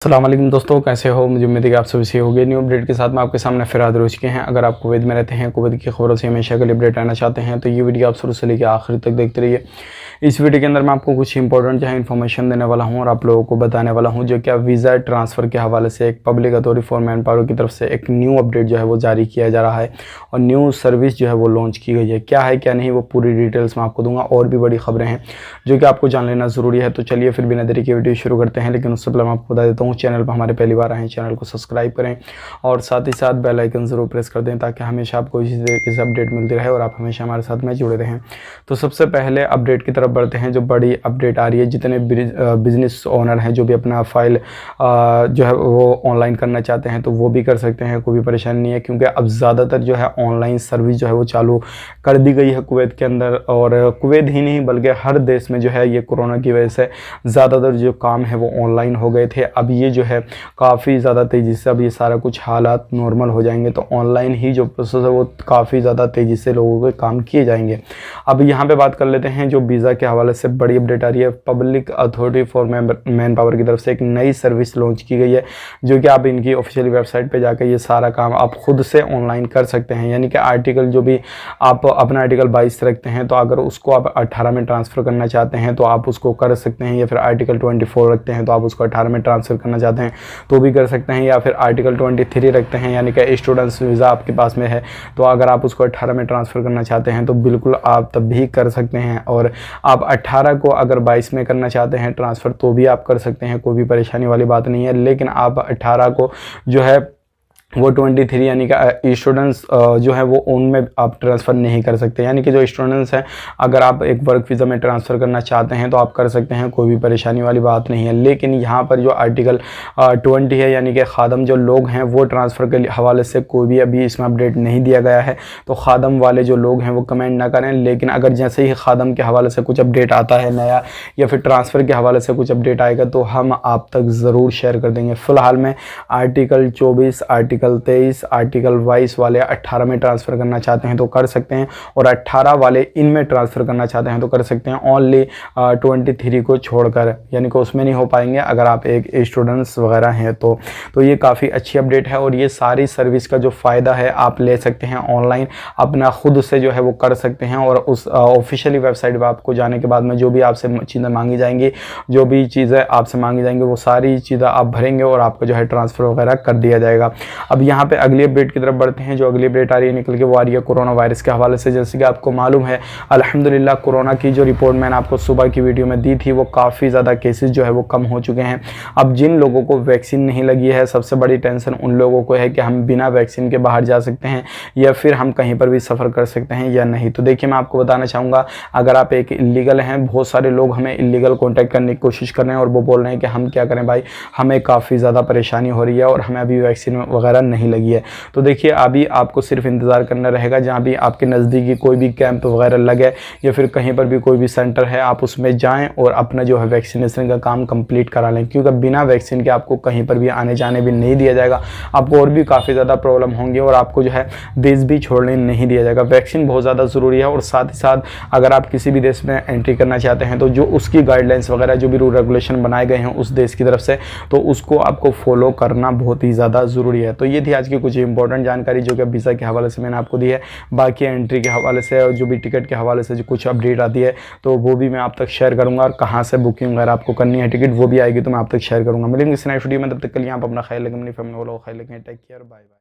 अस्सलाम वालेकुम दोस्तों, कैसे हो। मुझे उम्मीद है कि आप सभी सही होंगे। न्यू अपडेट के साथ मैं आपके सामने फिर हाजिर हो चुके हैं। अगर आप कुवैत में रहते हैं, कुवैत की खबरों से हमेशा के लिए अपडेट रहना चाहते हैं तो ये वीडियो आप शुरू से लेकर आखिर तक देखते रहिए। इस वीडियो के अंदर मैं आपको कुछ इंपॉर्टेंट जो है इन्फॉर्मेशन देने वाला हूँ और आप लोगों को बताने वाला हूँ जो कि वीज़ा ट्रांसफ़र के हवाले से एक public authority for man power की तरफ से एक न्यू अपडेट जो है वो जारी किया जा रहा है और न्यू सर्विस जो है वो लॉन्च की गई है। क्या है क्या नहीं वो पूरी डिटेल्स मैं आपको दूंगा। और भी बड़ी खबरें हैं जो कि आपको जान लेना ज़रूरी है। तो चलिए फिर बिना देरी के वीडियो शुरू करते हैं। लेकिन उससे पहले मैं आपको बता देता हूँ, चैनल पर हमारे पहली बार आए हैं चैनल को सब्सक्राइब करें और साथ ही साथ बेल आइकन ज़रूर प्रेस कर दें ताकि हमेशा आपको इसी तरीके से अपडेट मिलती रहे और आप हमेशा हमारे साथ में जुड़े रहें। तो सबसे पहले अपडेट की तरफ बढ़ते हैं। जो बड़ी अपडेट आ रही है, जितने बिजनेस ओनर हैं जो भी अपना फाइल जो है वो ऑनलाइन करना चाहते हैं तो वो भी कर सकते हैं, कोई भी परेशानी नहीं है। क्योंकि अब ज़्यादातर जो है ऑनलाइन सर्विस जो है वो चालू कर दी गई है कुवैत के अंदर। और कुवैत ही नहीं बल्कि हर देश में जो है ये कोरोना की वजह से ज़्यादातर जो काम है वो ऑनलाइन हो गए थे। अब ये जो है काफ़ी ज़्यादा तेज़ी से अब ये सारा कुछ हालात नॉर्मल हो जाएंगे तो ऑनलाइन ही जो प्रोसेस है वो काफ़ी ज़्यादा तेज़ी से लोगों के काम किए जाएंगे। अब यहाँ पे बात कर लेते हैं जो वीज़ा के हवाले से बड़ी अपडेट आ रही है। Public authority for man power की तरफ से एक नई सर्विस लॉन्च की गई है जो कि आप इनकी ऑफिशियल वेबसाइट पे जाकर ये सारा काम आप खुद से ऑनलाइन कर सकते हैं। यानी कि आर्टिकल जो भी आप अपना आर्टिकल 22 रखते हैं तो अगर उसको आप 18 में ट्रांसफ़र करना चाहते हैं तो आप उसको कर सकते हैं, या फिर आर्टिकल 24 रखते हैं तो आप उसको 18 में ट्रांसफ़र करना चाहते हैं तो भी कर सकते हैं, या फिर आर्टिकल 23 रखते हैं यानी कि स्टूडेंट्स वीज़ा आपके पास में है तो अगर आप उसको 18 में ट्रांसफ़र करना चाहते हैं तो बिल्कुल आप तब भी कर सकते हैं। और आप 18 को अगर 22 में करना चाहते हैं ट्रांसफ़र तो भी आप कर सकते हैं, कोई भी परेशानी वाली बात नहीं है। लेकिन आप 18 को जो है वो 23 यानी कि स्टूडेंट्स जो है वो उनमें आप ट्रांसफ़र नहीं कर सकते। यानी कि जो स्टूडेंट्स हैं अगर आप एक वर्क वीज़ा में ट्रांसफ़र करना चाहते हैं तो आप कर सकते हैं, कोई भी परेशानी वाली बात नहीं है। लेकिन यहाँ पर जो आर्टिकल 20 है यानी कि खादम जो लोग हैं वो ट्रांसफ़र के हवाले से कोई भी अभी इसमें अपडेट नहीं दिया गया है। तो खादम वाले जो लोग हैं वो कमेंट ना करें। लेकिन अगर जैसे ही खादम के हवाले से कुछ अपडेट आता है नया या फिर ट्रांसफ़र के हवाले से कुछ अपडेट आएगा तो हम आप तक ज़रूर शेयर कर देंगे। फ़िलहाल में आर्टिकल 24 आर्टिकल 23 आर्टिकल 22 वाले 18 में ट्रांसफ़र करना चाहते हैं तो कर सकते हैं और 18 वाले इनमें ट्रांसफ़र करना चाहते हैं तो कर सकते हैं, ओनली 23 को छोड़कर। यानी कि उसमें नहीं हो पाएंगे अगर आप एक स्टूडेंट्स वगैरह हैं तो ये काफ़ी अच्छी अपडेट है। और ये सारी सर्विस का जो फ़ायदा है आप ले सकते हैं ऑनलाइन, अपना खुद से जो है वो कर सकते हैं। और उस ऑफिशियली वेबसाइट पर आपको जाने के बाद में जो भी आपसे चीज़ें मांगी जाएंगी, जो भी चीज़ें आपसे मांगी जाएंगी वो सारी चीज़ें आप भरेंगे और आपका जो है ट्रांसफ़र वगैरह कर दिया जाएगा। अब यहाँ पे अगली अपडेट की तरफ बढ़ते हैं। जो अगली अपडेट आ रही है निकल के वो आ रही है कोरोना वायरस के हवाले से। जैसे कि आपको मालूम है अल्हम्दुलिल्लाह कोरोना की जो रिपोर्ट मैंने आपको सुबह की वीडियो में दी थी वो काफ़ी ज़्यादा केसेस जो है वो कम हो चुके हैं। अब जिन लोगों को वैक्सीन नहीं लगी है सबसे बड़ी टेंशन उन लोगों को है कि हम बिना वैक्सीन के बाहर जा सकते हैं या फिर हम कहीं पर भी सफ़र कर सकते हैं या नहीं। तो देखिए मैं आपको बताना चाहूँगा, अगर आप एक इलीगल हैं, बहुत सारे लोग हमें इलीगल कॉन्टैक्ट करने की कोशिश कर रहे हैं और वो बोल रहे हैं कि हम क्या करें भाई, हमें काफ़ी ज़्यादा परेशानी हो रही है और हमें अभी वैक्सीन वगैरह नहीं लगी है। तो देखिए अभी आपको सिर्फ इंतज़ार करना रहेगा। जहाँ भी आपके नज़दीकी कोई भी कैंप वगैरह लगे या फिर कहीं पर भी कोई भी सेंटर है आप उसमें जाएं और अपना जो है वैक्सीनेशन का काम कंप्लीट करा लें। क्योंकि बिना वैक्सीन के आपको कहीं पर भी आने जाने भी नहीं दिया जाएगा, आपको और भी काफ़ी ज़्यादा प्रॉब्लम होंगी और आपको जो है देश भी छोड़ने नहीं दिया जाएगा। वैक्सीन बहुत ज़्यादा ज़रूरी है। और साथ ही साथ अगर आप किसी भी देश में एंट्री करना चाहते हैं तो जो उसकी गाइडलाइंस वगैरह जो भी रूल रेगुलेशन बनाए गए हैं उस देश की तरफ से तो उसको आपको फॉलो करना बहुत ही ज़्यादा ज़रूरी है। तो ये थी आज की कुछ इंपॉर्टेंट जानकारी जो कि वीज़ा के हवाले से मैंने आपको दी है। बाकी एंट्री के हवाले से और जो भी टिकट के हवाले से जो कुछ अपडेट आती है तो वो भी मैं आप तक शेयर करूंगा। और कहाँ से बुकिंग वगैरह आपको करनी है टिकट वो भी आएगी तो मैं आप तक शेयर करूंगा। मिलेंगे इस नेक्स्ट वीडियो में, तब तक के लिए आप अपना ख्याल रखें, अपनी फैमिली वालों को ख्याल रखें। Take care, bye bye.